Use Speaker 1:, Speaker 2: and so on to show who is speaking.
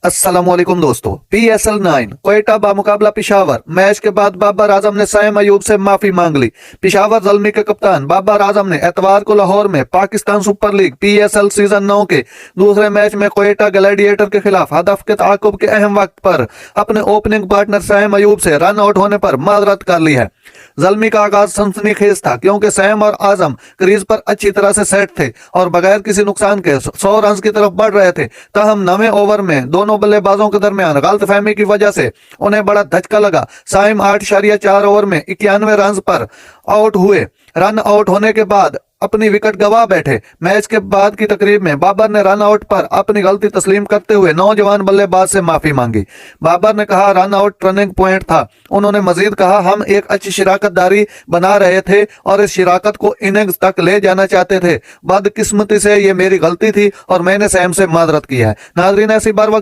Speaker 1: अस्सलामुअलैकुम दोस्तों। PSL 9 Quetta बामुकाबला Peshawar match के बाद बाबर आजम ने सैम अयूब से माफी मांग ली। पिशावर ज़ल्मी के कप्तान बाबर आजम ने एतवार को लाहौर में Pakistan super league PSL season 9 के दूसरे मैच में क्वेटा ग्लैडिएटर के खिलाफ हदफ के ताक़ुब के अहम वक्त पर अपने ओपनिंग पार्टनर सैम अयूब से रन आउट होने पर माजरत कर ली है। ज़ल्मी का आगाज सनसनीखेज था क्योंकि सैम और आजम क्रीज पर अच्छी तरह से सेट थे और बगैर किसी नुकसान के 100 रन की तरफ बढ़ रहे थे। ताहम 9वें ओवर में दोनों बल्लेबाजों के दरमियान गलतफहमी की वजह से उन्हें बड़ा धचका लगा। साइम 8.4 ओवर में 91 रन पर आउट हुए। रन आउट होने के बाद अपनी विकेट गंवा बैठे। मैच के बाद की तकरीब में बाबर ने रन आउट पर अपनी गलती तस्लीम करते हुए नौजवान बल्लेबाज से माफी मांगी। बाबर ने कहा रन आउट टर्निंग पॉइंट था। उन्होंने मजीद कहा हम एक अच्छी शिराकतदारी बना रहे थे और इस शिराकत को इनिंग्स तक ले जाना चाहते थे। बदकिस्मती से ये मेरी गलती थी और मैंने सैम से माजरत की है। नाजरीन, ऐसी बार वक्त